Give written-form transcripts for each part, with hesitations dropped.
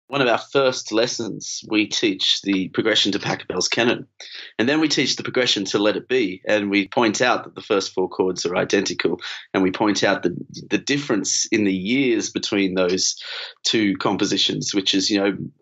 one of our first lessons, we teach the progression to Pachelbel's canon. And then we teach the progression to Let It Be. And we point out that the first four chords are identical. And we point out the difference in the years between those two compositions, which is,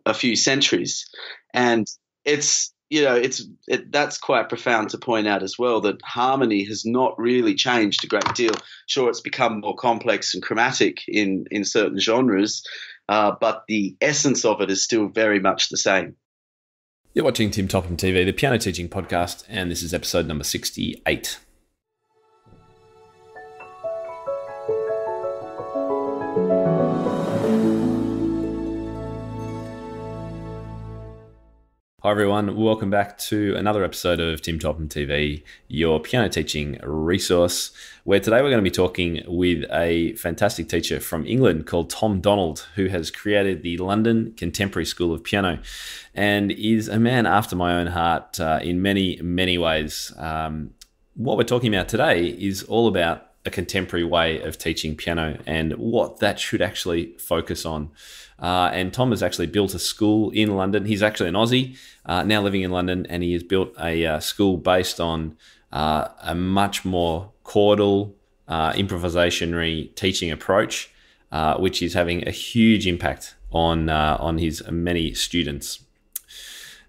a few centuries. And that's quite profound to point out as well, that harmony has not really changed a great deal. Sure, it's become more complex and chromatic in certain genres, but the essence of it is still very much the same. You're watching Tim Topham TV, the piano teaching podcast, and this is episode number 68. Hi everyone, welcome back to another episode of Tim Topham TV, your piano teaching resource, where today we're going to be talking with a fantastic teacher from England called Tom Donald, who has created the London Contemporary School of Piano and is a man after my own heart in many, many ways. What we're talking about today is all about a contemporary way of teaching piano and what that should actually focus on. And Tom has actually built a school in London. He's actually an Aussie, now living in London, and he has built a school based on a much more chordal, improvisationary teaching approach, which is having a huge impact on his many students.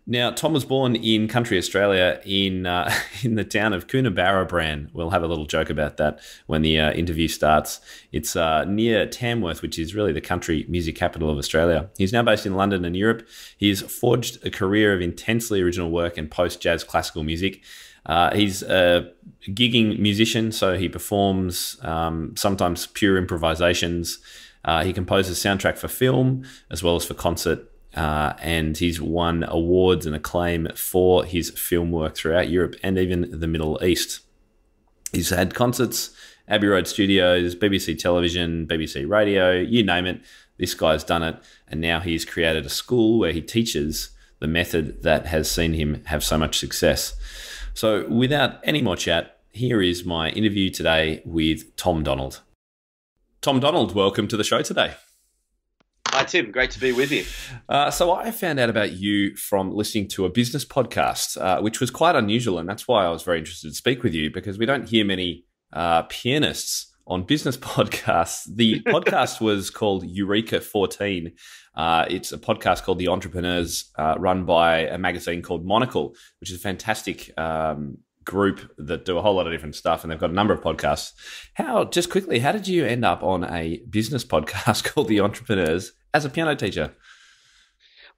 Now, Tom was born in country Australia in the town of Coonabarabran. We'll have a little joke about that when the interview starts. It's near Tamworth, which is really the country music capital of Australia. He's now based in London and Europe. He's forged a career of intensely original work and post-jazz classical music. He's a gigging musician, so he performs sometimes pure improvisations. He composes soundtrack for film as well as for concert. And he's won awards and acclaim for his film work throughout Europe and even the Middle East. He's had concerts, Abbey Road Studios, BBC Television, BBC Radio, you name it. This guy's done it. And now he's created a school where he teaches the method that has seen him have so much success. So without any more chat, here is my interview today with Tom Donald. Tom Donald, welcome to the show today. Hi, Tim. Great to be with you. So I found out about you from listening to a business podcast, which was quite unusual, and that's why I was very interested to speak with you, because we don't hear many pianists on business podcasts. The podcast was called Eureka 14. It's a podcast called The Entrepreneurs, run by a magazine called Monocle, which is a fantastic group that do a whole lot of different stuff, and they've got a number of podcasts. Just quickly, how did you end up on a business podcast called The Entrepreneurs as a piano teacher?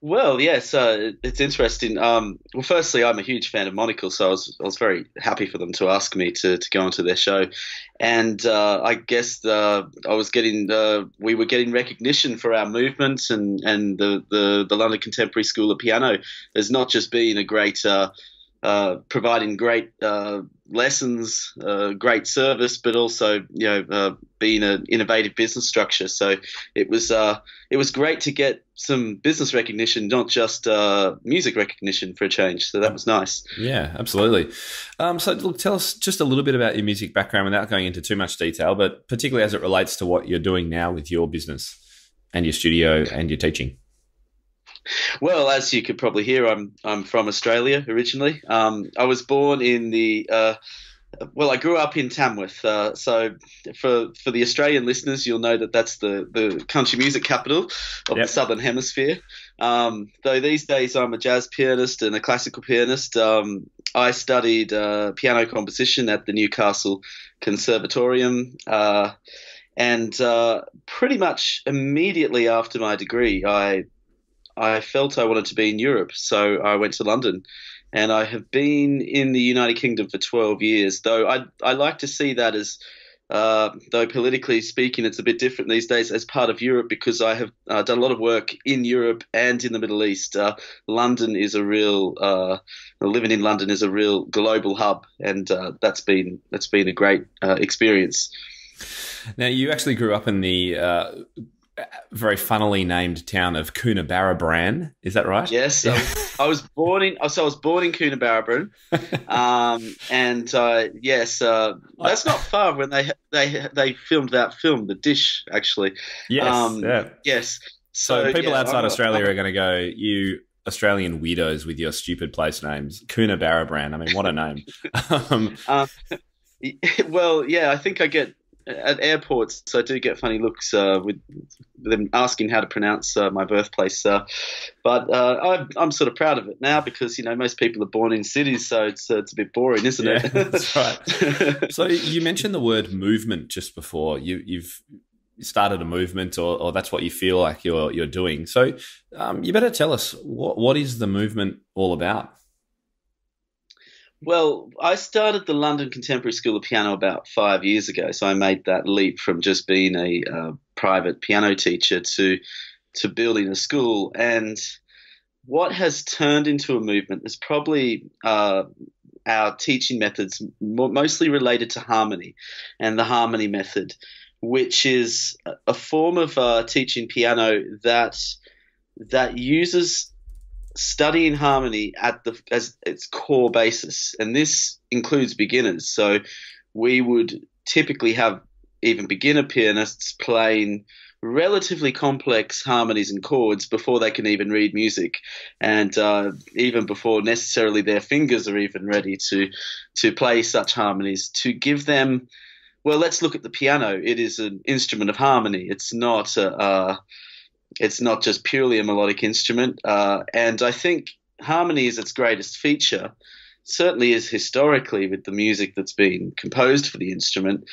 Well, yes, it's interesting. Well, firstly, I'm a huge fan of Monocle, so I was very happy for them to ask me to go onto their show, and I guess we were getting recognition for our movement, and the London Contemporary School of Piano has not just been a great providing great lessons, great service, but also being an innovative business structure. So it was great to get some business recognition, not just music recognition for a change. So that was nice. Yeah, absolutely. So look, tell us just a little bit about your music background without going into too much detail, but particularly as it relates to what you're doing now with your business and your studio and your teaching. Well, as you could probably hear, I'm from Australia originally. I was born in I grew up in Tamworth. So for the Australian listeners, you'll know that that's the country music capital of the Southern Hemisphere. Though these days I'm a jazz pianist and a classical pianist. I studied piano composition at the Newcastle Conservatorium. And pretty much immediately after my degree, I felt I wanted to be in Europe, so I went to London, and I have been in the United Kingdom for 12 years, though I like to see that as, though politically speaking it's a bit different these days, as part of Europe, because I have done a lot of work in Europe and in the Middle East. London is living in London is a real global hub, and that's been a great experience. Now, you actually grew up in the very funnily named town of Coonabarabran. Is that right? Yes, I was born in Coonabarabran, yes, that's not far when they filmed that film, The Dish, actually. Yes, Yes. So people yeah, outside Australia are going to go, you Australian weirdos with your stupid place names. Coonabarra Brand. I mean, what a name. uh, well, yeah, I think I get at airports. I do get funny looks with them asking how to pronounce my birthplace. But I'm sort of proud of it now because most people are born in cities, so it's a bit boring, isn't it? That's right. So you mentioned the word movement just before. You've started a movement, or that's what you feel like you're doing. So you better tell us what is the movement all about? Well, I started the London Contemporary School of Piano about 5 years ago, so I made that leap from just being a private piano teacher to building a school. And what has turned into a movement is probably our teaching methods, mostly related to harmony and the harmony method, which is a form of teaching piano that uses studying harmony as its core basis, and this includes beginners. So we would typically have even beginner pianists playing relatively complex harmonies and chords before they can even read music, and even before necessarily their fingers are even ready to play such harmonies, to give them, well, let's look at the piano. It is an instrument of harmony. It's not just purely a melodic instrument, and I think harmony is its greatest feature, certainly is historically with the music that's been composed for the instrument,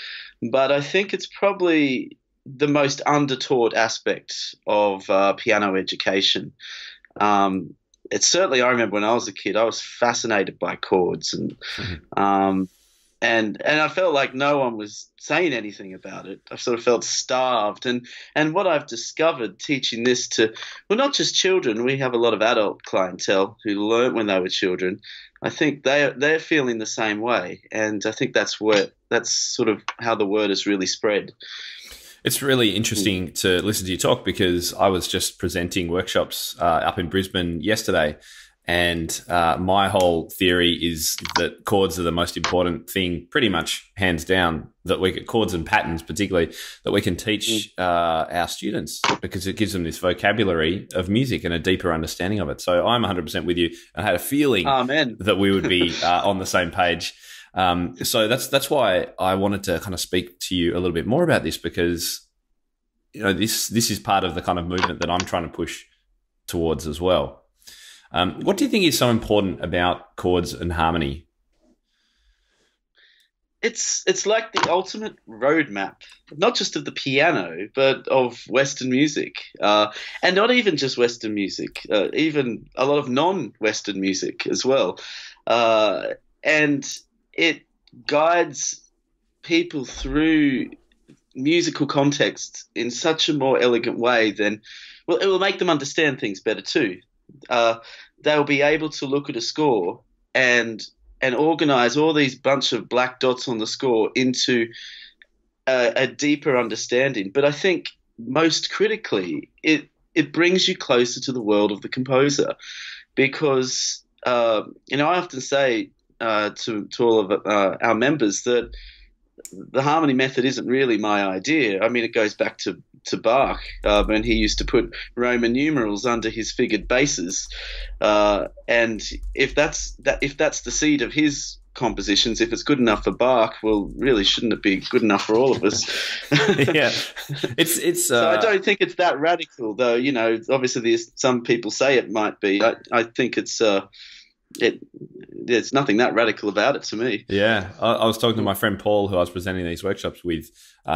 but I think it's probably the most undertaught aspect of piano education. It's certainly, I remember when I was a kid, I was fascinated by chords, and I felt like no one was saying anything about it. I sort of felt starved. And what I've discovered teaching this to, well, not just children, we have a lot of adult clientele who learnt when they were children. I think they're feeling the same way. And I think that's sort of how the word has really spread. It's really interesting to listen to you talk, because I was just presenting workshops up in Brisbane yesterday. And my whole theory is that chords are the most important thing, pretty much hands down, chords and patterns particularly, that we can teach our students, because it gives them this vocabulary of music and a deeper understanding of it. So I'm 100% with you. I had a feeling that we would be on the same page. So that's why I wanted to kind of speak to you a little bit more about this, because this is part of the kind of movement that I'm trying to push towards as well. What do you think is so important about chords and harmony? It's like the ultimate roadmap, not just of the piano, but of Western music, and not even just Western music, even a lot of non-Western music as well. And it guides people through musical context in such a more elegant way than, well, it will make them understand things better too. They'll be able to look at a score and organize all these bunch of black dots on the score into a deeper understanding. But I think most critically, it brings you closer to the world of the composer, because I often say to all of our members that the harmony method isn't really my idea. I mean, it goes back to Bach, when he used to put Roman numerals under his figured basses, and if that's the seed of his compositions, if it's good enough for Bach, well, really, shouldn't it be good enough for all of us? Yeah, it's. So I don't think it's that radical, though. Obviously, some people say it might be. I think it's. There's nothing that radical about it to me. Yeah, I was talking to my friend Paul, who I was presenting these workshops with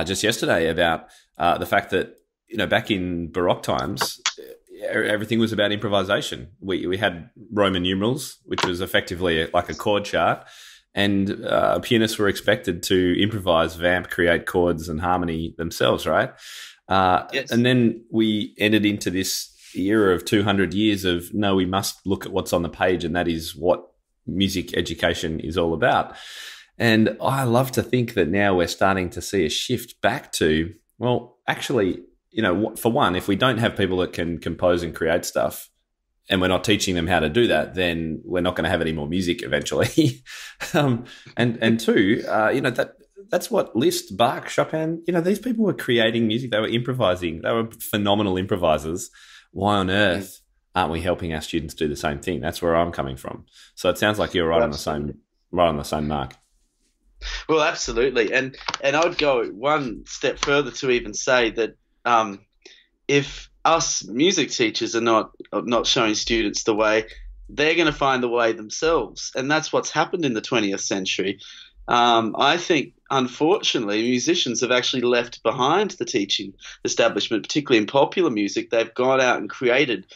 just yesterday, about the fact that back in Baroque times, everything was about improvisation. We had Roman numerals, which was effectively like a chord chart, and pianists were expected to improvise, vamp, create chords and harmony themselves, right? Yes. And then we entered into this era of 200 years of, no, we must look at what's on the page, and that is what music education is all about. And I love to think that now we're starting to see a shift back to, well, actually, for one, if we don't have people that can compose and create stuff, and we're not teaching them how to do that, then we're not going to have any more music eventually. And two, that's what Liszt, Bach, Chopin, these people were creating music. They were improvising. They were phenomenal improvisers. Why on earth aren't we helping our students do the same thing? That's where I'm coming from. So it sounds like you're right on the same mark. Well, absolutely. And I would go one step further to even say that if us music teachers are not showing students the way, they're going to find the way themselves. And that's what's happened in the 20th century. I think, unfortunately, musicians have actually left behind the teaching establishment, particularly in popular music. They've gone out and created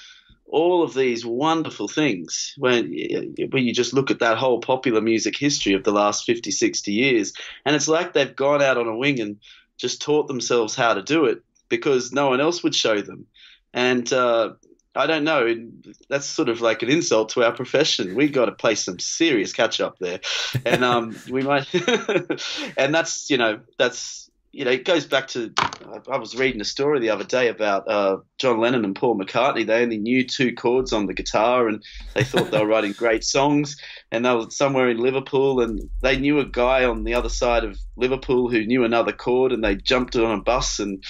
all of these wonderful things. When you just look at that whole popular music history of the last 50, 60 years, and it's like they've gone out on a wing and just taught themselves how to do it because no one else would show them. And I don't know, that's sort of like an insult to our profession. We got to play some serious catch up there. And we might and that's it goes back to, I was reading a story the other day about John Lennon and Paul McCartney. They only knew 2 chords on the guitar and they thought they were writing great songs, and they were somewhere in Liverpool and they knew a guy on the other side of Liverpool who knew another chord, and they jumped on a bus and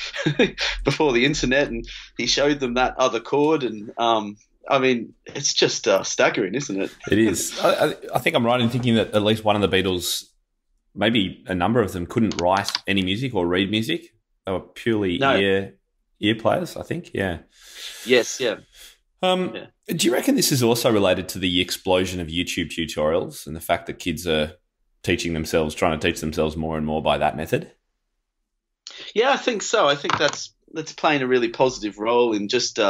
before the internet, and he showed them that other chord. And I mean, it's just staggering, isn't it? It is. I think I'm right in thinking that at least one of the Beatles, maybe a number of them, couldn't write any music or read music. They were purely ear players, I think. Yeah. Yes, yeah. Do you reckon this is also related to the explosion of YouTube tutorials and the fact that kids are trying to teach themselves more and more by that method? Yeah, I think so. I think that's playing a really positive role in just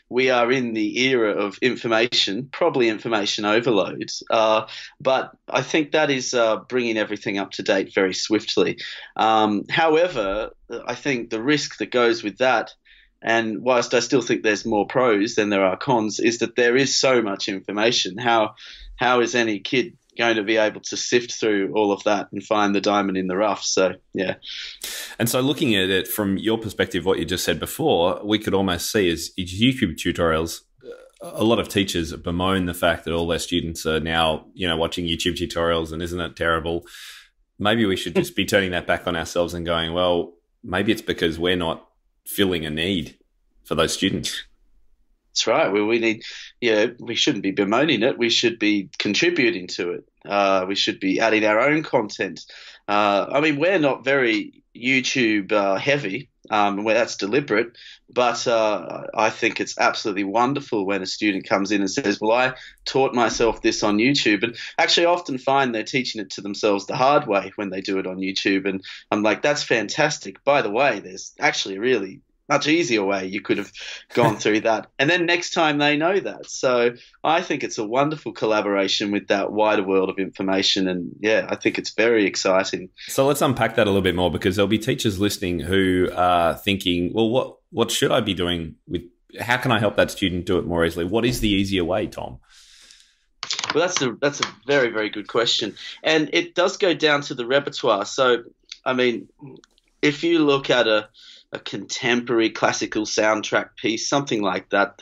we are in the era of information, probably information overload. But I think that is bringing everything up to date very swiftly. However, I think the risk that goes with that, and whilst I still think there's more pros than there are cons, is that there is so much information. How is any kid going to be able to sift through all of that and find the diamond in the rough? So, yeah. And so looking at it from your perspective, what you just said before, we could almost see as YouTube tutorials, a lot of teachers bemoan the fact that all their students are now, watching YouTube tutorials, and isn't it terrible? Maybe we should just be turning that back on ourselves and going, well, maybe it's because we're not filling a need for those students. That's right. Well, we shouldn't be bemoaning it. We should be contributing to it. We should be adding our own content. I mean, we're not very YouTube heavy, where that's deliberate, but I think it's absolutely wonderful when a student comes in and says, well, I taught myself this on YouTube. And actually I often find they're teaching it to themselves the hard way when they do it on YouTube. And I'm like, that's fantastic. By the way, there's actually a really much easier way you could have gone through that. And then next time they know that. So I think it's a wonderful collaboration with that wider world of information. And yeah, I think it's very exciting. So let's unpack that a little bit more, because there'll be teachers listening who are thinking, well, what should I be doing with, how can I help that student do it more easily? What is the easier way, Tom? Well, that's a very, very good question. And it does go down to the repertoire. So, I mean, if you look at a contemporary classical soundtrack piece, something like that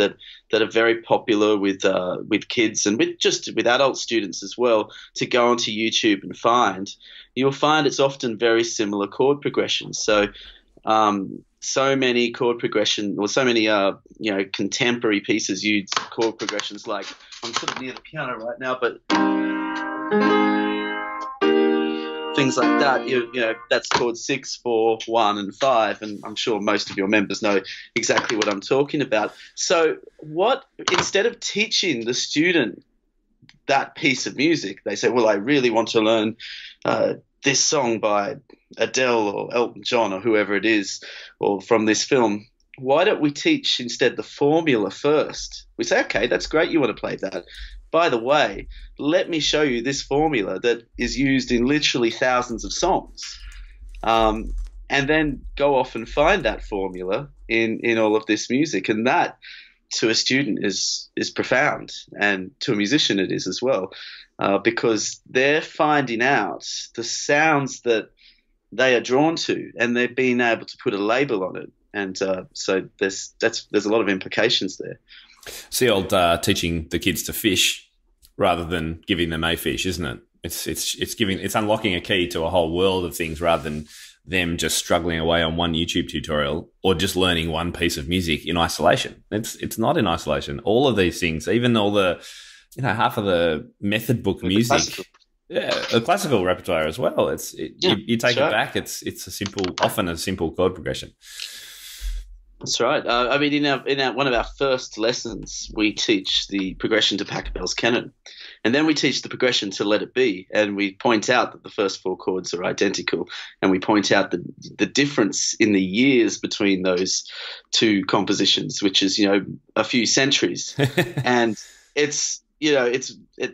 are very popular with kids and with adult students as well, to go onto YouTube and find, you'll find it's often very similar chord progressions. So so many chord progression, or so many contemporary pieces use chord progressions like, I'm sort of near the piano right now, but things like that. That's chord 6, 4, 1, and 5, and I'm sure most of your members know exactly what I'm talking about. So instead of teaching the student that piece of music, they say, well, I really want to learn this song by Adele or Elton John or whoever it is, or from this film. Why don't we teach instead the formula first? We say, okay, that's great, you want to play that. By the way, let me show you this formula that is used in literally thousands of songs. And then go off and find that formula in all of this music. And that, to a student, is profound. And to a musician it is as well, because they're finding out the sounds that they are drawn to, and they're being able to put a label on it. And so there's a lot of implications there. See, old teaching the kids to fish rather than giving them a fish, isn't it? It's unlocking a key to a whole world of things rather than them just struggling away on one YouTube tutorial or just learning one piece of music in isolation. It's not in isolation. All of these things, even all the, half of the method book music, the classical repertoire as well. You take it back. It's often a simple chord progression. That's right. I mean, in our one of our first lessons, we teach the progression to Pachelbel's canon, and then we teach the progression to Let It Be, and we point out that the first four chords are identical, and we point out the difference in the years between those two compositions, which is a few centuries, and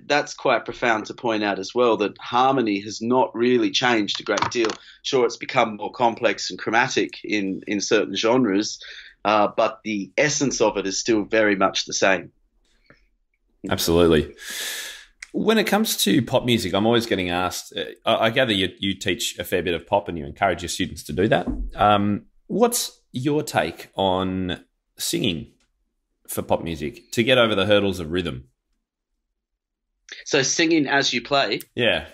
that's quite profound to point out as well, that harmony has not really changed a great deal. Sure, it's become more complex and chromatic in certain genres, but the essence of it is still very much the same. Absolutely. When it comes to pop music, I'm always getting asked, I gather you teach a fair bit of pop and you encourage your students to do that. What's your take on singing for pop music to get over the hurdles of rhythm? So singing as you play? Yeah.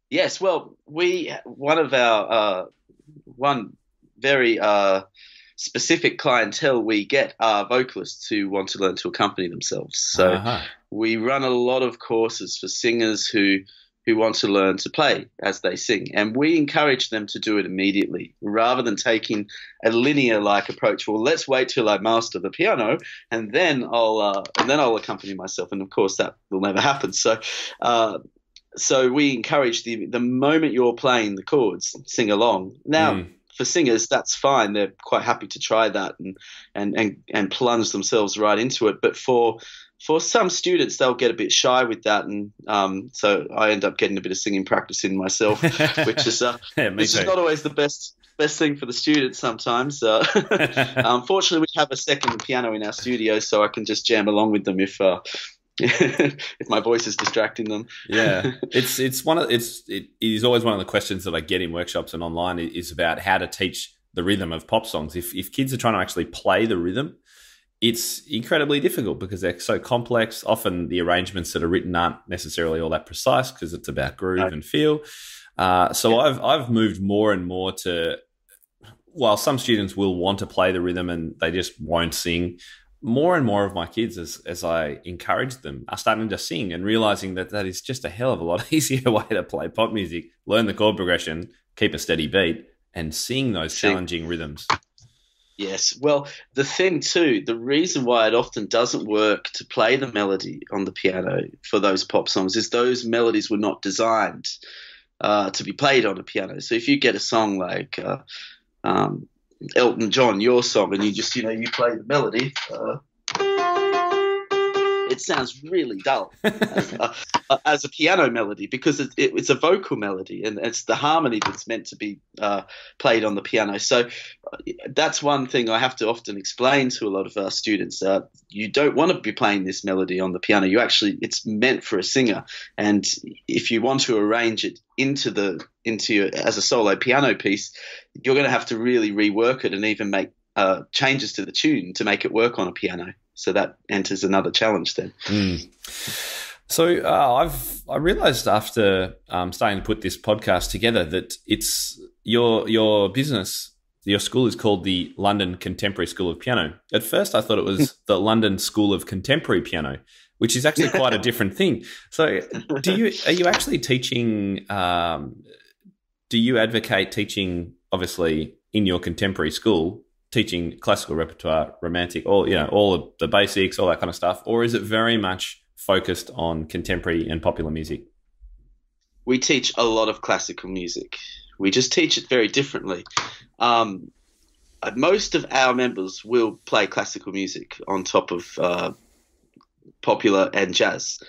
Yes. Well, one very specific clientele we get are vocalists who want to learn to accompany themselves. So we run a lot of courses for singers who want to learn to play as they sing, and we encourage them to do it immediately rather than taking a linear-like approach. Well, let's wait till I master the piano and then I'll accompany myself. And of course, that will never happen. So we encourage the moment you're playing the chords, sing along. Now, for singers, that's fine. They're quite happy to try that and plunge themselves right into it. But for some students, they'll get a bit shy with that, and so I end up getting a bit of singing practice in myself, which is not always the best thing for the students sometimes. Fortunately, we have a second piano in our studio, so I can just jam along with them if my voice is distracting them. Yeah, it is always one of the questions that I get in workshops and online is about how to teach the rhythm of pop songs. If kids are trying to actually play the rhythm, it's incredibly difficult because they're so complex. Often the arrangements that are written aren't necessarily all that precise because it's about groove and feel. I've moved more and more to, while some students will want to play the rhythm and they just won't sing, more and more of my kids, as I encourage them, are starting to sing and realizing that is just a hell of a lot easier way to play pop music, learn the chord progression, keep a steady beat, and sing those challenging rhythms. Yes. Well, the thing too, the reason why it often doesn't work to play the melody on the piano for those pop songs is those melodies were not designed to be played on a piano. So if you get a song like Elton John, your song, and you just, you play the melody, it sounds really dull as a piano melody because it's a vocal melody and it's the harmony that's meant to be played on the piano. So that's one thing I have to often explain to a lot of our students. You don't want to be playing this melody on the piano. It's meant for a singer, and if you want to arrange it as a solo piano piece, you're going to have to really rework it and even make changes to the tune to make it work on a piano. So that enters another challenge then. So I realised after starting to put this podcast together that it's your business, your school is called the London Contemporary School of Piano. At first, I thought it was the London School of Contemporary Piano, which is actually quite a different thing. So, are you actually teaching? Do you advocate teaching, obviously, in your contemporary school? Teaching classical repertoire, romantic, all of the basics, all that kind of stuff, or is it very much focused on contemporary and popular music? We teach a lot of classical music. We just teach it very differently. Most of our members will play classical music on top of popular and jazz.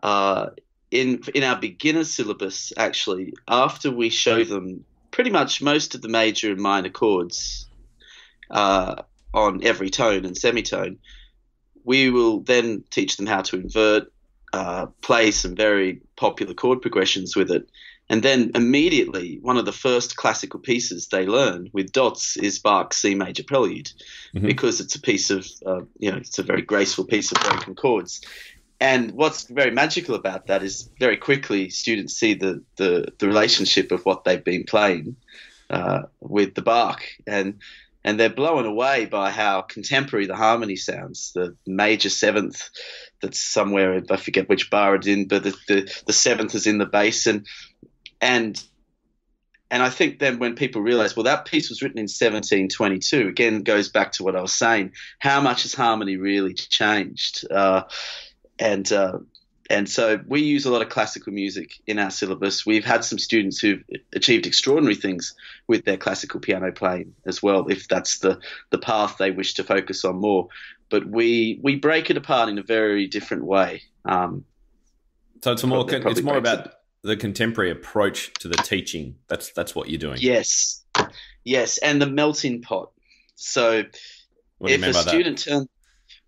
In our beginner syllabus, actually, after we show them pretty much most of the major and minor chords on every tone and semitone, we will then teach them how to invert, play some very popular chord progressions with it. And then immediately, one of the first classical pieces they learn with dots is Bach's C major prelude, because it's a piece of, it's a very graceful piece of broken chords. And what's very magical about that is very quickly students see the relationship of what they've been playing with the Bach, and they're blown away by how contemporary the harmony sounds. The major seventh that's somewhere, I forget which bar it's in, but the seventh is in the bass, and I think then when people realize, well, that piece was written in 1722, again goes back to what I was saying, how much has harmony really changed? And so we use a lot of classical music in our syllabus. We've had some students who've achieved extraordinary things with their classical piano playing as well, if that's the path they wish to focus on more. But we break it apart in a very different way. So it's more about the contemporary approach to the teaching. That's what you're doing. Yes, and the melting pot. So what do you mean by that?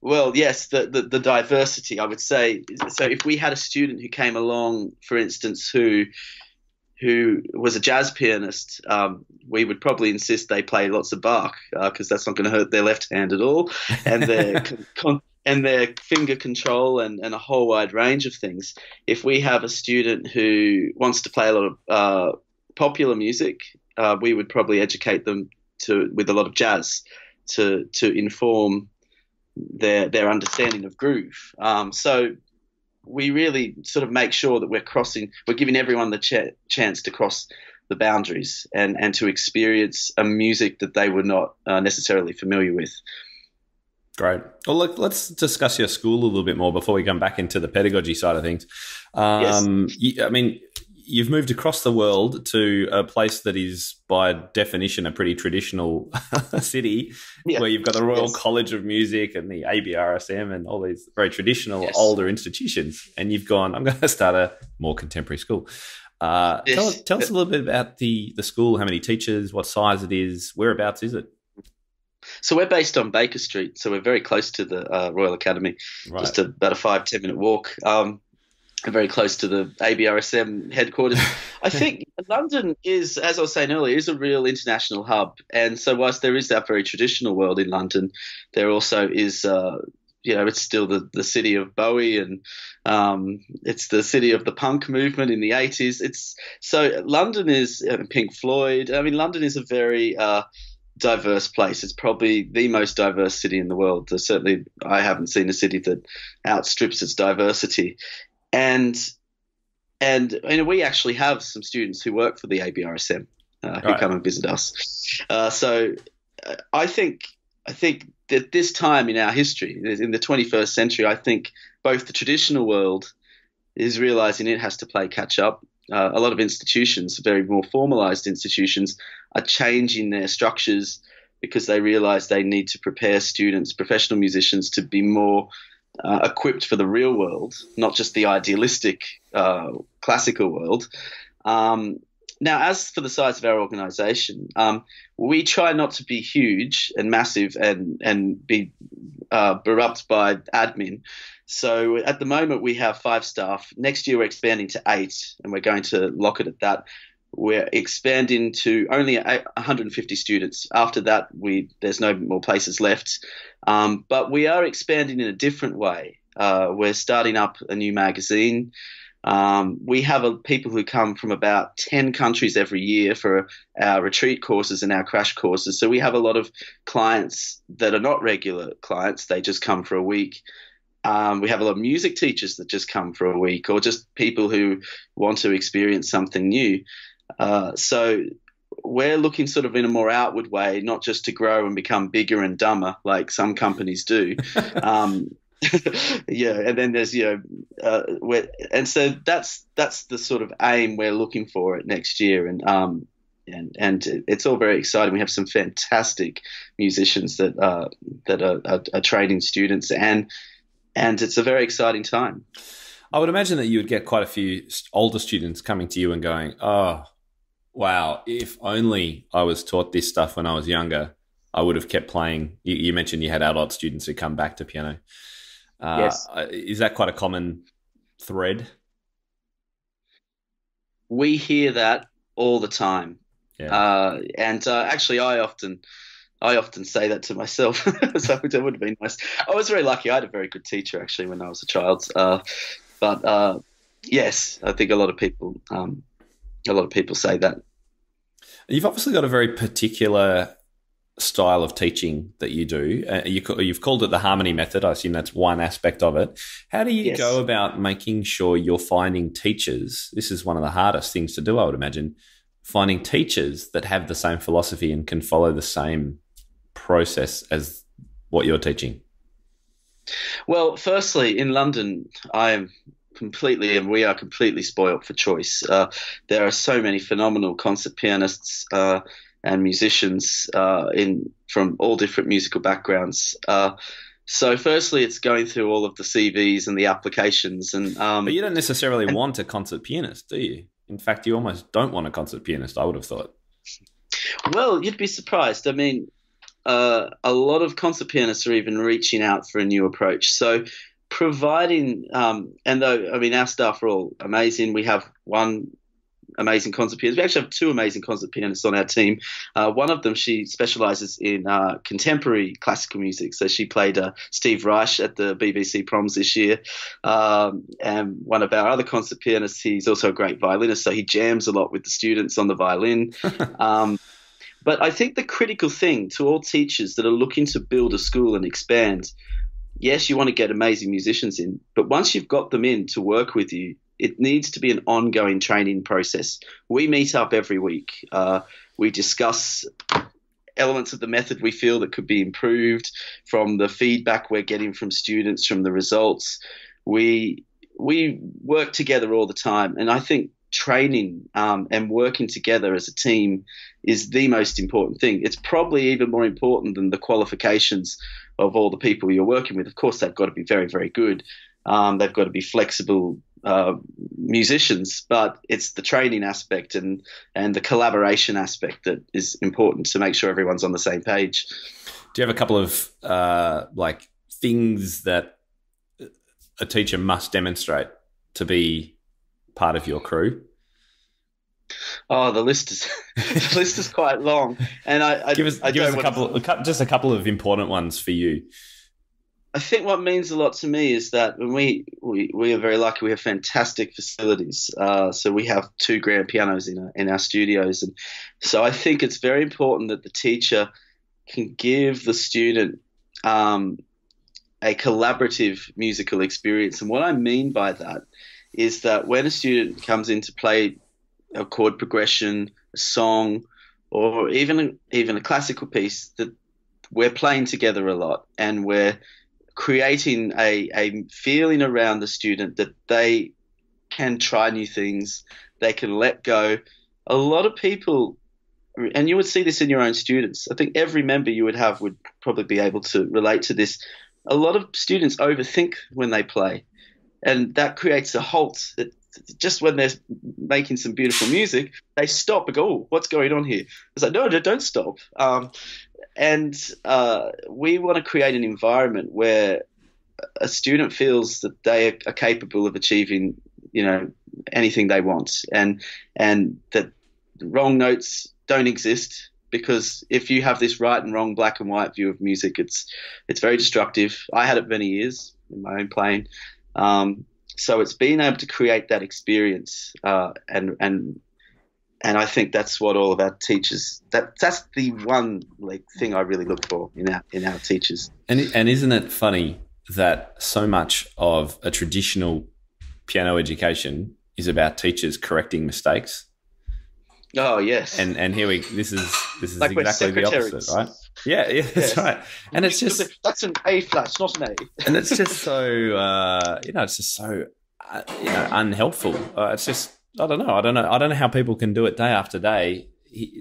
Well, yes, the diversity, I would say. So if we had a student who came along, for instance, who was a jazz pianist, we would probably insist they play lots of Bach because that's not going to hurt their left hand at all, and their finger control and a whole wide range of things. If we have a student who wants to play a lot of popular music, we would probably educate them with a lot of jazz to inform their understanding of groove. So we really sort of make sure that we're giving everyone the chance to cross the boundaries and to experience a music that they were not necessarily familiar with. Great. Well, look, let's discuss your school a little bit more before we come back into the pedagogy side of things. Yes. You've moved across the world to a place that is, by definition, a pretty traditional city, where you've got the Royal College of Music and the ABRSM and all these very traditional, older institutions. And you've gone, I'm going to start a more contemporary school. Tell us a little bit about the school, how many teachers, what size it is, whereabouts is it? So we're based on Baker Street, so we're very close to the Royal Academy, just about a 5-10 minute walk. Very close to the ABRSM headquarters. I think London is, as I was saying earlier, is a real international hub. And so whilst there is that very traditional world in London, there also is, it's still the city of Bowie, and it's the city of the punk movement in the 80s. So London is Pink Floyd. I mean, London is a very diverse place. It's probably the most diverse city in the world. Certainly, I haven't seen a city that outstrips its diversity. And we actually have some students who work for the ABRSM who come and visit us. So I think that this time in our history, in the 21st century, I think both the traditional world is realizing it has to play catch up. A lot of institutions, very more formalized institutions, are changing their structures because they realize they need to prepare students, professional musicians, to be more equipped for the real world, not just the idealistic classical world. Now, as for the size of our organization, we try not to be huge and massive and be bereft by admin. So at the moment, we have 5 staff. Next year, we're expanding to 8, and we're going to lock it at that. We're expanding to only 150 students. After that, there's no more places left. But we are expanding in a different way. We're starting up a new magazine. We have people who come from about 10 countries every year for our retreat courses and our crash courses. So we have a lot of clients that are not regular clients. They just come for a week. We have a lot of music teachers that just come for a week, or just people who want to experience something new. So we're looking sort of in a more outward way, not just to grow and become bigger and dumber like some companies do. And then there's, and so that's the sort of aim we're looking for at next year. And it's all very exciting. We have some fantastic musicians that are training students, and it's a very exciting time. I would imagine that you would get quite a few older students coming to you and going, oh, wow, if only I was taught this stuff when I was younger, I would have kept playing. You mentioned you had adult students who come back to piano. Yes. Is that quite a common thread? We hear that all the time. Yeah. Actually, I I often say that to myself, so that would have been nice. I was very lucky. I had a very good teacher actually when I was a child. But yes, I think a lot of people say that. You've obviously got a very particular style of teaching that you do. You've called it the harmony method. I assume that's one aspect of it. How do you go about making sure you're finding teachers? This is one of the hardest things to do, I would imagine, finding teachers that have the same philosophy and can follow the same process as what you're teaching. Well, firstly, in London, we are completely spoilt for choice. There are so many phenomenal concert pianists and musicians from all different musical backgrounds. So firstly, it's going through all of the CVs and the applications. But you don't necessarily want a concert pianist, do you? In fact, you almost don't want a concert pianist, I would have thought. Well, you'd be surprised. I mean, a lot of concert pianists are even reaching out for a new approach. So providing, and though, I mean, our staff are all amazing. We have one amazing concert pianist. We actually have two amazing concert pianists on our team. One of them, she specialises in contemporary classical music. So she played Steve Reich at the BBC Proms this year. And one of our other concert pianists, he's also a great violinist. So he jams a lot with the students on the violin. But I think the critical thing to all teachers that are looking to build a school and expand, yes, you want to get amazing musicians in, but once you've got them in to work with you, it needs to be an ongoing training process. We meet up every week. We discuss elements of the method we feel that could be improved from the feedback we're getting from students, from the results. We work together all the time, and I think training and working together as a team is the most important thing. It's probably even more important than the qualifications of all the people you're working with. Of course, they've got to be very, very good. They've got to be flexible musicians, but it's the training aspect and the collaboration aspect that is important to make sure everyone's on the same page. Do you have a couple of things that a teacher must demonstrate to be part of your crew? Oh, the list is quite long, and I give us a couple of important ones for you. I think what means a lot to me is that when we are very lucky, we have fantastic facilities. So we have 2 grand pianos in our studios, and so I think it's very important that the teacher can give the student a collaborative musical experience. And what I mean by that is that when a student comes in to play a chord progression, a song, or even a classical piece, that we're playing together a lot, and we're creating a feeling around the student that they can try new things, they can let go. A lot of people, and you would see this in your own students, I think every member you would have would probably be able to relate to this. A lot of students overthink when they play, and that creates a halt. Just when they're making some beautiful music, they stop and go, "Oh, what's going on here?" It's like, no, don't stop. And we want to create an environment where a student feels that they are capable of achieving, anything they want, and that wrong notes don't exist. Because if you have this right and wrong, black and white view of music, it's very destructive. I had it many years in my own playing. So it's being able to create that experience, and I think that's what all of our teachers. That's the one thing I really look for in our teachers. And isn't it funny that so much of a traditional piano education is about teachers correcting mistakes? Oh yes. And this is like exactly the opposite, right? Yeah, that's right. And it's just that's an A flat, not an A. And it's just so unhelpful. It's just I don't know how people can do it day after day.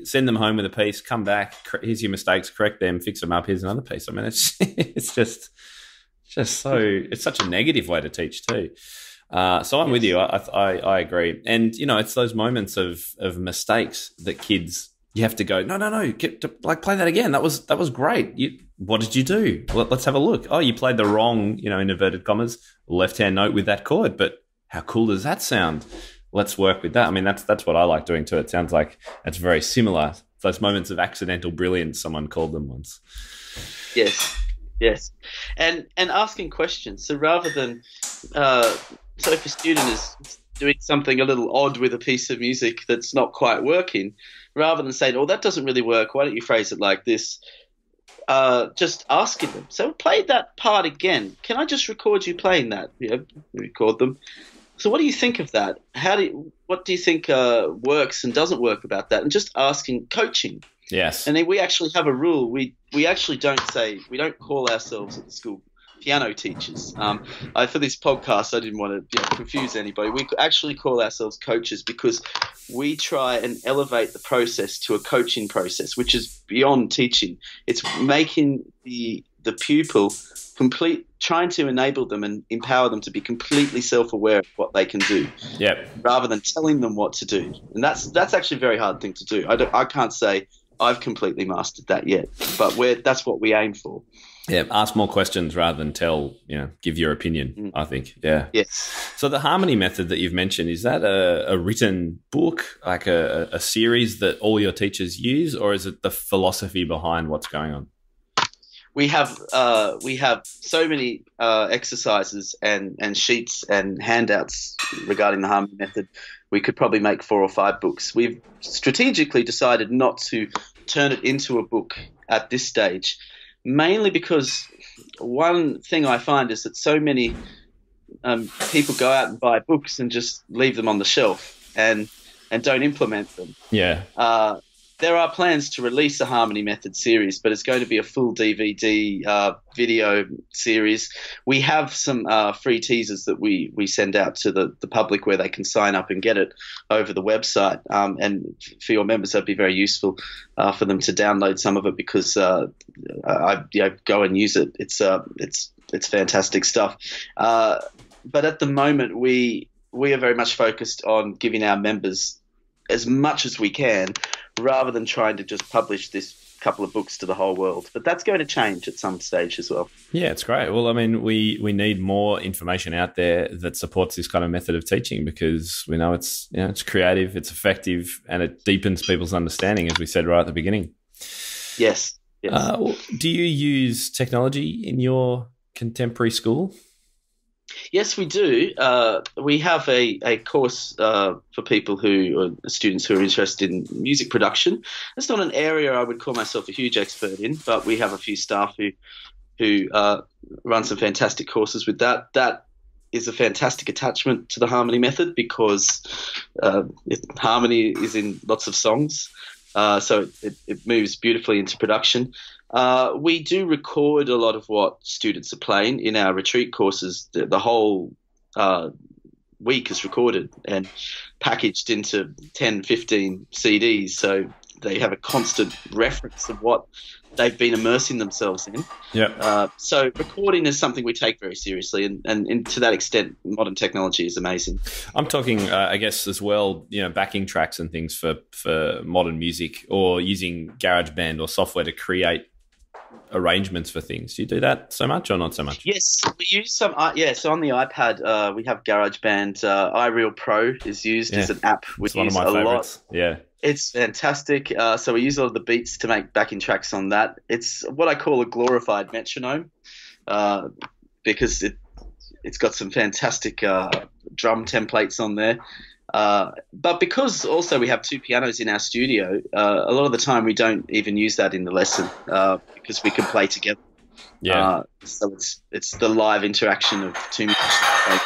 Send them home with a piece, come back, here's your mistakes, correct them, fix them up. Here's another piece. I mean, it's such a negative way to teach too. So I'm with you. I agree. And it's those moments of mistakes that kids, you have to go, no, play that again. That was great. What did you do? Let's have a look. Oh, you played the wrong, in inverted commas, left-hand note with that chord, but how cool does that sound? Let's work with that. I mean, that's what I like doing too. It sounds like it's very similar those moments of accidental brilliance, someone called them once. Yes, yes, and asking questions. So rather than so if a student is doing something a little odd with a piece of music that's not quite working, rather than saying, "Oh, that doesn't really work. Why don't you phrase it like this?" Just asking them. So play that part again. Can I just record you playing that? Record them. So what do you think of that? What do you think works and doesn't work about that? And just asking, coaching. Yes. And then we actually have a rule. We actually don't call ourselves at the school piano teachers. For this podcast, I didn't want to confuse anybody. We actually call ourselves coaches because we try and elevate the process to a coaching process, which is beyond teaching. It's making the pupil trying to enable them and empower them to be completely self-aware of what they can do, rather than telling them what to do. And that's actually a very hard thing to do. I can't say I've completely mastered that yet, but that's what we aim for. Yeah, ask more questions rather than give your opinion, I think. Yeah. Yes. So the harmony method that you've mentioned, is that a written book, like a series that all your teachers use, or is it the philosophy behind what's going on? We have so many exercises and sheets and handouts regarding the harmony method. We could probably make 4 or 5 books. We've strategically decided not to turn it into a book at this stage, mainly because one thing I find is that so many people go out and buy books and just leave them on the shelf and don't implement them. Yeah. There are plans to release a harmony method series, but it's going to be a full DVD video series. We have some free teasers that we send out to the public where they can sign up and get it over the website. And for your members, that'd be very useful for them to download some of it because I go and use it. It's fantastic stuff. But at the moment, we are very much focused on giving our members as much as we can, rather than trying to just publish this couple of books to the whole world. But that's going to change at some stage as well. Yeah, it's great. Well, I mean, we need more information out there that supports this kind of method of teaching, because we know it's creative, it's effective, and it deepens people's understanding, as we said right at the beginning. Yes. Do you use technology in your contemporary school? Yes, we do. We have a course for people students who are interested in music production. It's not an area I would call myself a huge expert in, but we have a few staff who run some fantastic courses with that. That is a fantastic attachment to the harmony method because harmony is in lots of songs, so it moves beautifully into production. We do record a lot of what students are playing in our retreat courses. The whole week is recorded and packaged into 10, 15 CDs. So they have a constant reference of what they've been immersing themselves in. So recording is something we take very seriously. And to that extent, modern technology is amazing. I'm talking, I guess, as well, backing tracks and things for modern music, or using GarageBand or software to create arrangements for things. Do you do that so much or not so much? Yes, we use some. So on the iPad, we have GarageBand. iReal Pro is used as an app. It's one of my favorites. Yeah, it's fantastic. So we use a lot of the beats to make backing tracks on that. It's what I call a glorified metronome, because it's got some fantastic drum templates on there. But because also we have 2 pianos in our studio, a lot of the time we don't even use that in the lesson because we can play together. So it's the live interaction of 2 musicians.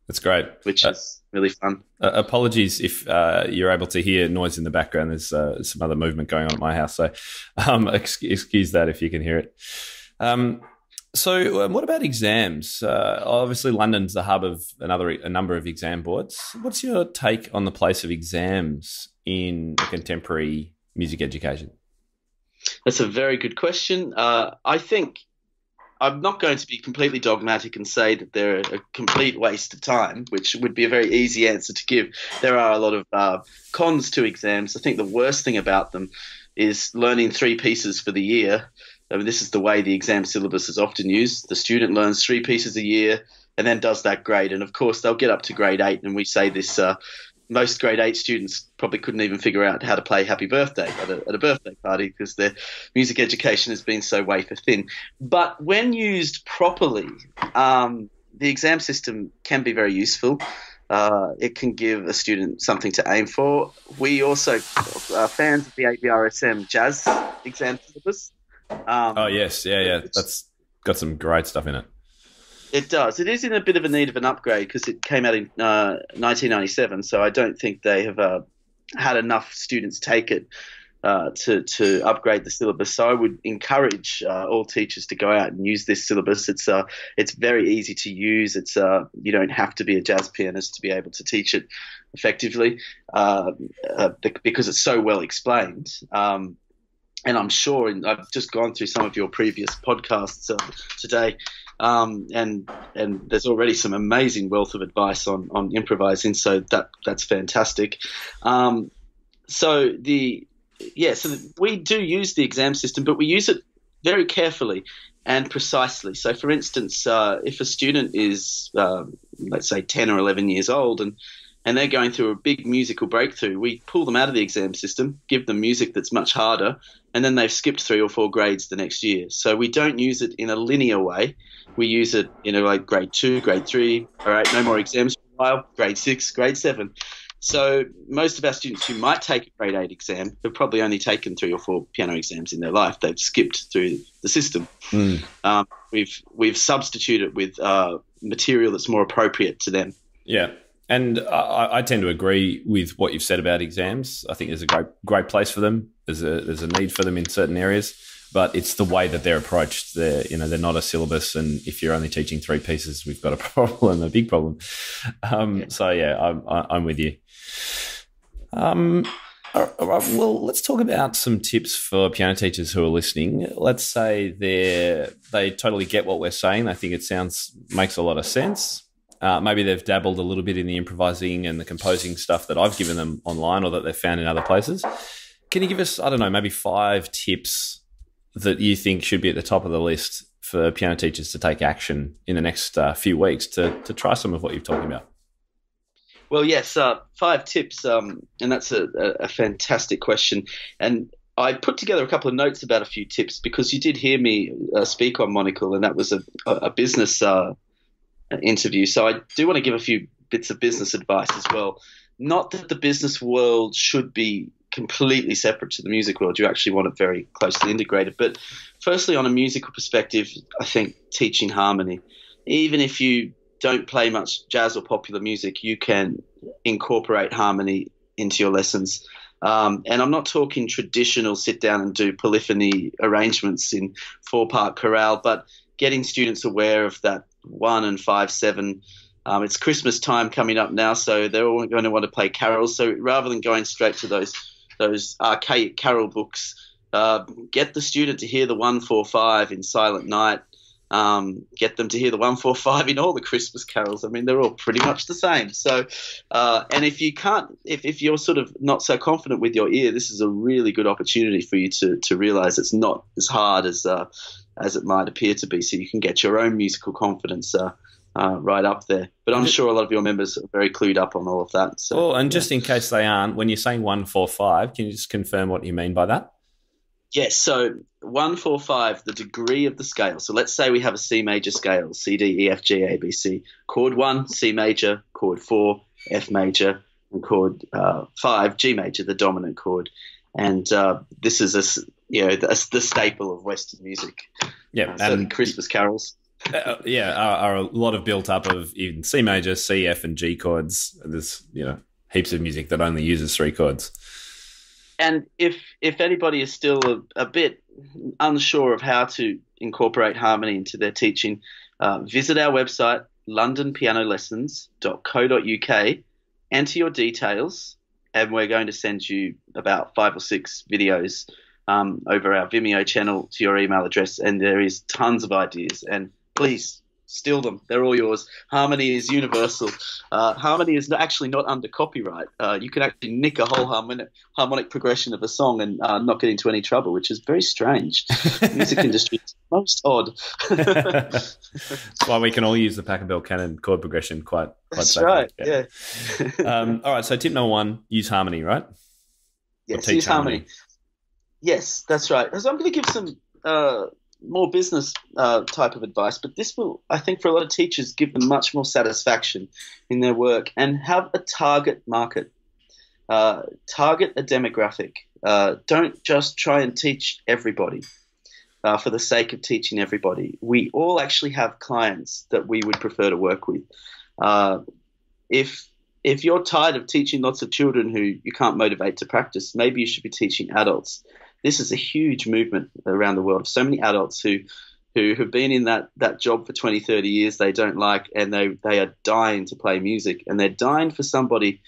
That's great. Which is really fun. Apologies if you're able to hear noise in the background. There's some other movement going on at my house, so excuse that if you can hear it. So what about exams? Obviously, London's the hub of a number of exam boards. What's your take on the place of exams in contemporary music education? That's a very good question. I think I'm not going to be completely dogmatic and say that they're a complete waste of time, which would be a very easy answer to give. There are a lot of cons to exams. I think the worst thing about them is learning 3 pieces for the year. I mean, this is the way the exam syllabus is often used. The student learns 3 pieces a year and then does that grade. And, of course, they'll get up to grade 8, and we say this most grade 8 students probably couldn't even figure out how to play Happy Birthday at a birthday party because their music education has been so wafer thin. But when used properly, the exam system can be very useful. It can give a student something to aim for. We also are fans of the ABRSM Jazz exam syllabus. Oh, yes. Yeah. That's got some great stuff in it. It does. It is in a bit of a need of an upgrade because it came out in 1997, so I don't think they have had enough students take it to upgrade the syllabus. So I would encourage all teachers to go out and use this syllabus. It's very easy to use. You don't have to be a jazz pianist to be able to teach it effectively because it's so well explained. And I'm sure, and I've just gone through some of your previous podcasts today, and there's already some amazing wealth of advice on improvising. So that's fantastic. So we do use the exam system, but we use it very carefully and precisely. So, for instance, if a student is, let's say, 10 or 11 years old and they're going through a big musical breakthrough, we pull them out of the exam system, give them music that's much harder, and then they've skipped 3 or 4 grades the next year. So we don't use it in a linear way. We use it in like grade 2, grade 3, all right, no more exams for a while, grade 6, grade 7. So most of our students who might take a grade 8 exam have probably only taken 3 or 4 piano exams in their life. They've skipped through the system. We've substituted with material that's more appropriate to them. Yeah. And I tend to agree with what you've said about exams. I think there's a great place for them. There's a need for them in certain areas, but it's the way that they're approached. They're not a syllabus, and if you're only teaching 3 pieces, we've got a big problem. So yeah, I'm with you. All right, well, let's talk about some tips for piano teachers who are listening. Let's say they totally get what we're saying. I think it makes a lot of sense. Maybe they've dabbled a little bit in the improvising and the composing stuff that I've given them online or that they've found in other places. Can you give us, I don't know, maybe 5 tips that you think should be at the top of the list for piano teachers to take action in the next few weeks to try some of what you're talking about? Well, yes, 5 tips, and that's a fantastic question. And I put together a couple of notes about a few tips because you did hear me speak on Monocle, and that was a business interview. So I do want to give a few bits of business advice as well. Not that the business world should be completely separate to the music world. You actually want it very closely integrated. But firstly, on a musical perspective, I think teaching harmony. Even if you don't play much jazz or popular music, you can incorporate harmony into your lessons. And I'm not talking traditional sit down and do polyphony arrangements in 4-part chorale, but getting students aware of that 1 and 5/7. It's Christmas time coming up now, so they're all going to want to play carols. So rather than going straight to those archaic carol books, get the student to hear the 1-4-5 in Silent Night. Get them to hear the 1-4-5 in all the Christmas carols. I mean, they're all pretty much the same. So, and if you can't, if you're sort of not so confident with your ear, this is a really good opportunity for you to realize it's not as hard as it might appear to be. So you can get your own musical confidence right up there. But I'm sure a lot of your members are very clued up on all of that. So, and just in case they aren't, when you're saying 1-4-5, can you just confirm what you mean by that? Yes, so 1-4-5, the degree of the scale. So let's say we have a C major scale, C, D, E, F, G, A, B, C. Chord 1, C major, chord 4, F major, and chord 5, G major, the dominant chord. And this is the staple of Western music. Yeah, and Christmas carols. Are a lot of built up of even C major, C, F, and G chords. There's heaps of music that only uses 3 chords. And if anybody is still a bit unsure of how to incorporate harmony into their teaching, visit our website, londonpianolessons.co.uk, enter your details, and we're going to send you about 5 or 6 videos over our Vimeo channel to your email address. And there is tons of ideas. And please steal them. They're all yours. Harmony is universal. Harmony is actually not under copyright. You can actually nick a whole harmonic progression of a song and not get into any trouble, which is very strange. The music industry is most odd. That's why we can all use the Pachelbel canon chord progression quite That's safely. right, yeah. All right, so tip number 1, use harmony, right? Yes, use harmony. Yes, that's right. So I'm going to give some more business type of advice, but this will, I think, for a lot of teachers, give them much more satisfaction in their work. And have a target market, target a demographic. Don't just try and teach everybody for the sake of teaching everybody. We all actually have clients that we would prefer to work with. If you're tired of teaching lots of children who you can't motivate to practice, maybe you should be teaching adults. This is a huge movement around the world. So many adults who have been in that job for 20, 30 years they don't like, and they are dying to play music, and they're dying for somebody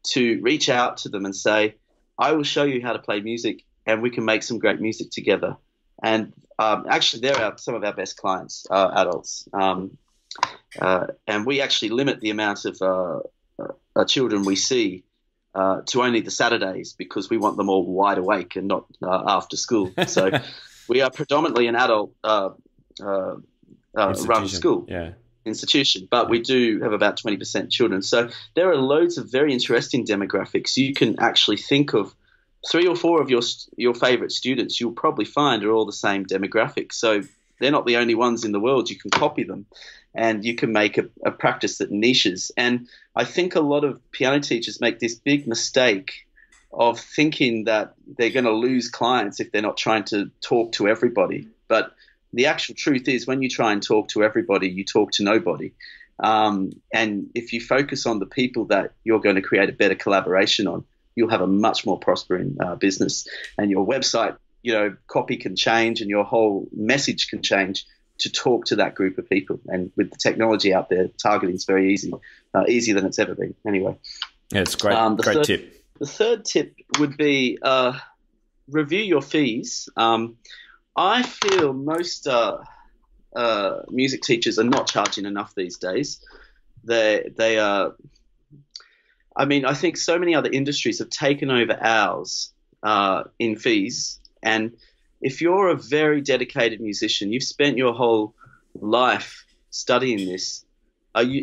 to reach out to them and say, I will show you how to play music and we can make some great music together. And actually, they're some of our best clients, adults. And we actually limit the amount of children we see to only the Saturdays, because we want them all wide awake and not after school. So we are predominantly an adult run school institution, but we do have about 20% children. So there are loads of very interesting demographics. You can actually think of 3 or 4 of your favorite students you'll probably find are all the same demographic. So they're not the only ones in the world. You can copy them, and you can make a practice that niches. And I think a lot of piano teachers make this big mistake of thinking that they're going to lose clients if they're not trying to talk to everybody. But the actual truth is, when you try and talk to everybody, you talk to nobody. And if you focus on the people that you're going to create a better collaboration on, you'll have a much more prospering business. And your website, copy can change, and your whole message can change to talk to that group of people. And with the technology out there, targeting is very easy, easier than it's ever been. Anyway, yeah, it's great. Great tip. The third tip would be review your fees. I feel most music teachers are not charging enough these days. They are. I mean, I think so many other industries have taken over ours in fees. And if you're a very dedicated musician, you've spent your whole life studying this,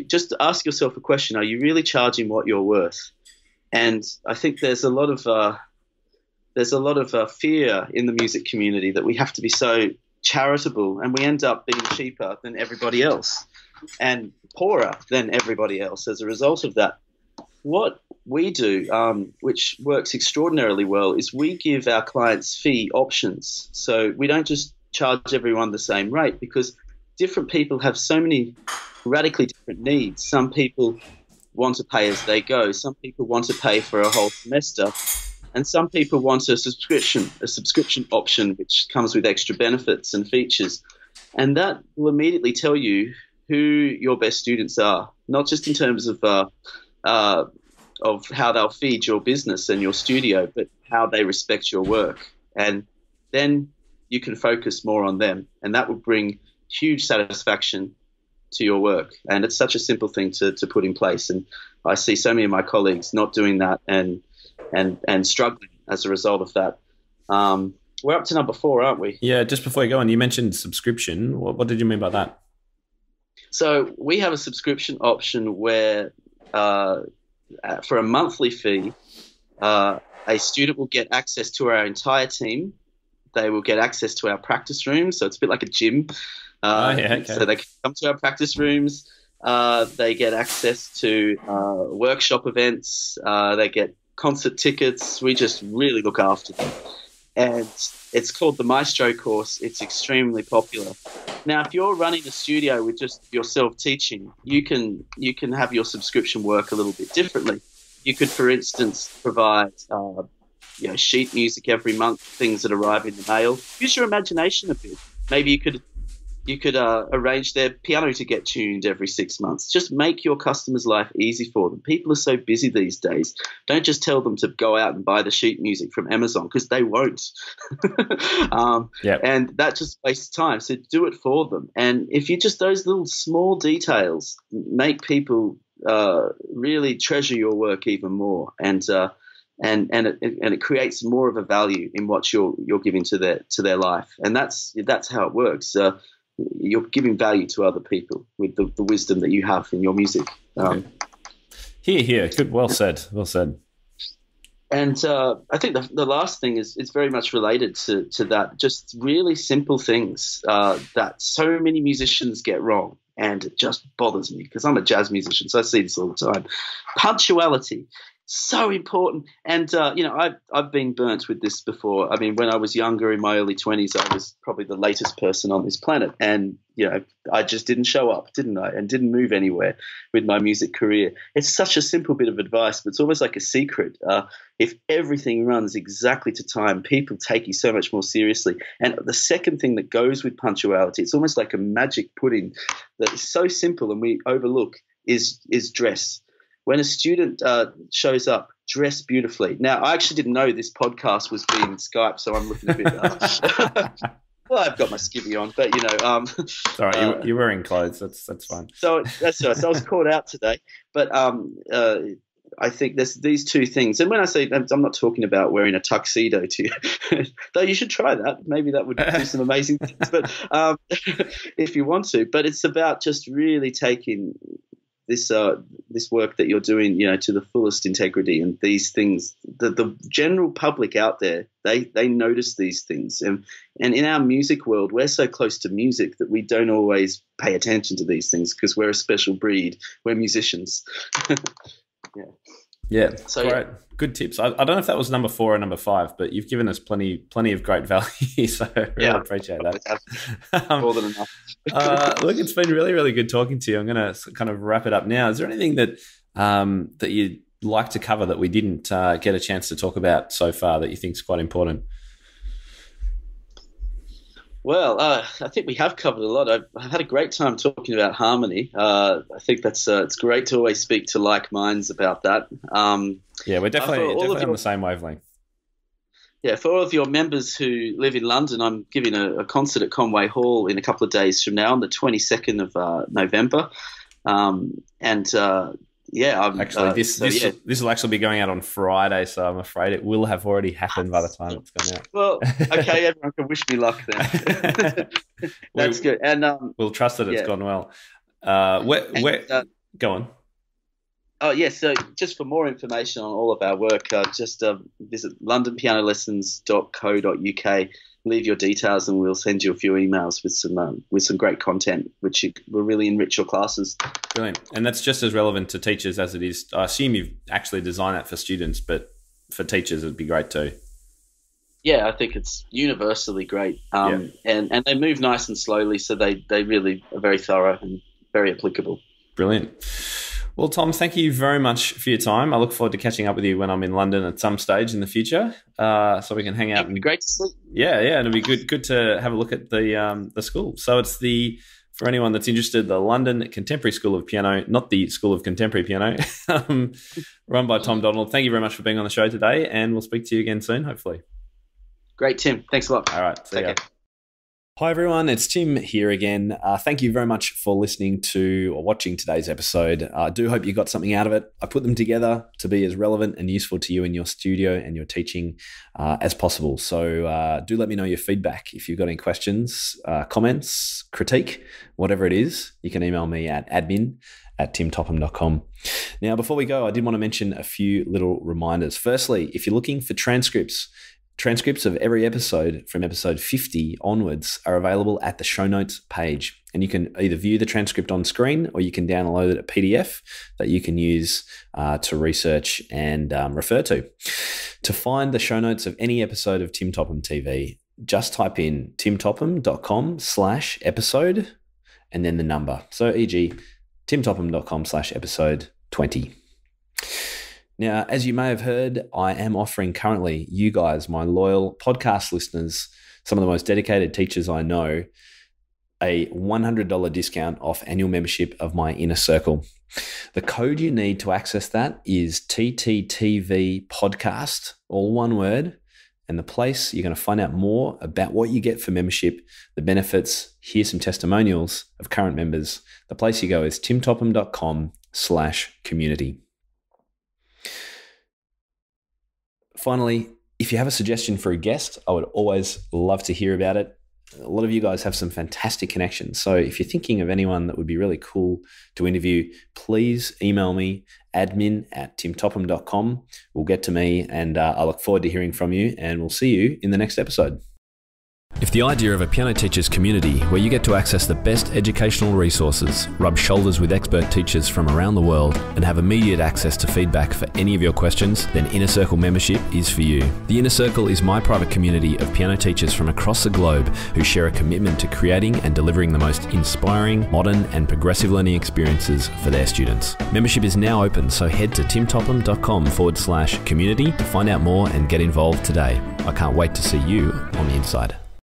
just ask yourself a question: are you really charging what you're worth? And I think there's a lot of fear in the music community that we have to be so charitable, and we end up being cheaper than everybody else and poorer than everybody else as a result of that. What we do, which works extraordinarily well, is we give our clients fee options. So we don't just charge everyone the same rate, because different people have so many radically different needs. Some people want to pay as they go. Some people want to pay for a whole semester. And some people want a subscription option, which comes with extra benefits and features. And that will immediately tell you who your best students are, not just in terms of how they'll feed your business and your studio, but how they respect your work. And then you can focus more on them, and that will bring huge satisfaction to your work. And it's such a simple thing to put in place. And I see so many of my colleagues not doing that and struggling as a result of that. We're up to number 4, aren't we? Yeah, just before you go on, you mentioned subscription. What did you mean by that? So we have a subscription option where for a monthly fee, a student will get access to our entire team. They will get access to our practice rooms. So it's a bit like a gym. Okay. So they can come to our practice rooms. They get access to workshop events. They get concert tickets. We just really look after them. And it's called the Maestro course. It's extremely popular. Now, if you're running a studio with just yourself teaching, you can have your subscription work a little bit differently. You could, for instance, provide sheet music every month, things that arrive in the mail. Use your imagination a bit. Maybe you could You could arrange their piano to get tuned every 6 months. Just make your customer's life easy for them. People are so busy these days. Don't just tell them to go out and buy the sheet music from Amazon, because they won't. And that just wastes time. So do it for them. And if you just, those little small details make people really treasure your work even more. And it creates more of a value in what you're giving to their life. And that's how it works. You're giving value to other people with the wisdom that you have in your music. Here. Good. Well said. Well said. And I think the last thing is very much related to that. Just really simple things that so many musicians get wrong. And it just bothers me because I'm a jazz musician, so I see this all the time. Punctuality. So important. And, I've been burnt with this before. I mean, when I was younger, in my early 20s, I was probably the latest person on this planet. And, I just didn't show up, didn't I? And didn't move anywhere with my music career. It's such a simple bit of advice, but it's almost like a secret. If everything runs exactly to time, people take you so much more seriously. And the second thing that goes with punctuality, it's almost like a magic pudding that is so simple and we overlook, is dress. When a student shows up, dress beautifully. Now, I actually didn't know this podcast was being Skyped, so I'm looking a bit well, I've got my skivvy on, but all right, you're wearing clothes. That's fine. So that's right. So I was caught out today, but I think there's these two things. And when I say, I'm not talking about wearing a tuxedo though you should try that. Maybe that would do some amazing things. But if you want to, but it's about just really taking this work that you're doing, to the fullest integrity. And these things, the general public out there, they notice these things. And in our music world, we're so close to music that we don't always pay attention to these things because we're a special breed. We're musicians. Yeah. So great. Good tips. I don't know if that was number 4 or number 5, but you've given us plenty of great value. So really appreciate that. More than enough. Look, it's been really, really good talking to you. I'm going to kind of wrap it up now. Is there anything that that you'd like to cover that we didn't get a chance to talk about so far that you think is quite important? Well, I think we have covered a lot. I've had a great time talking about harmony. I think that's it's great to always speak to like minds about that. We're definitely on the same wavelength. Yeah, for all of your members who live in London, I'm giving a concert at Conway Hall in a couple of days from now on the 22nd of November. This will actually be going out on Friday, so I'm afraid it will have already happened by the time it's gone out. Well, okay, everyone can wish me luck then. That's good. And we'll trust that it's gone well. Go on. Oh, yes. So just for more information on all of our work, just visit londonpianolessons.co.uk. Leave your details and we'll send you a few emails with some great content, which will really enrich your classes. Brilliant. And that's just as relevant to teachers as it is. I assume you've actually designed that for students, but for teachers, it'd be great too. Yeah, I think it's universally great. And they move nice and slowly, so they really are very thorough and very applicable. Brilliant. Well, Tom, thank you very much for your time. I look forward to catching up with you when I'm in London at some stage in the future, so we can hang out. It'd be great to see. Yeah, and it'll be good to have a look at the school. So it's for anyone that's interested, the London Contemporary School of Piano, not the School of Contemporary Piano, run by Tom Donald. Thank you very much for being on the show today, and we'll speak to you again soon, hopefully. Great, Tim. Thanks a lot. All right, see you. Hi everyone, it's Tim here again. Thank you very much for listening to or watching today's episode. I do hope you got something out of it. I put them together to be as relevant and useful to you in your studio and your teaching as possible. So do let me know your feedback. If you've got any questions, comments, critique, whatever it is, you can email me at admin@timtopham.com. Now, before we go, I did want to mention a few little reminders. Firstly, if you're looking for transcripts of every episode from episode 50 onwards are available at the show notes page. And you can either view the transcript on screen or you can download it a PDF that you can use to research and refer to. To find the show notes of any episode of Tim Topham TV, just type in timtopham.com/episode and then the number. So e.g. timtopham.com/episode 20. Now, as you may have heard, I am offering currently you guys, my loyal podcast listeners, some of the most dedicated teachers I know, a $100 discount off annual membership of my InnerCircle. The code you need to access that is TTTV podcast, all one word. And the place you're going to find out more about what you get for membership, the benefits, hear some testimonials of current members. The place you go is timtopham.com/community. Finally, if you have a suggestion for a guest, I would always love to hear about it. A lot of you guys have some fantastic connections. So if you're thinking of anyone that would be really cool to interview, please email me, admin@timtopham.com. We'll get to me, and I look forward to hearing from you, and we'll see you in the next episode. If the idea of a piano teachers community where you get to access the best educational resources, rub shoulders with expert teachers from around the world, and have immediate access to feedback for any of your questions, then InnerCircle membership is for you. The InnerCircle is my private community of piano teachers from across the globe who share a commitment to creating and delivering the most inspiring, modern, and progressive learning experiences for their students. Membership is now open, so head to timtopham.com/community to find out more and get involved today. I can't wait to see you on the inside.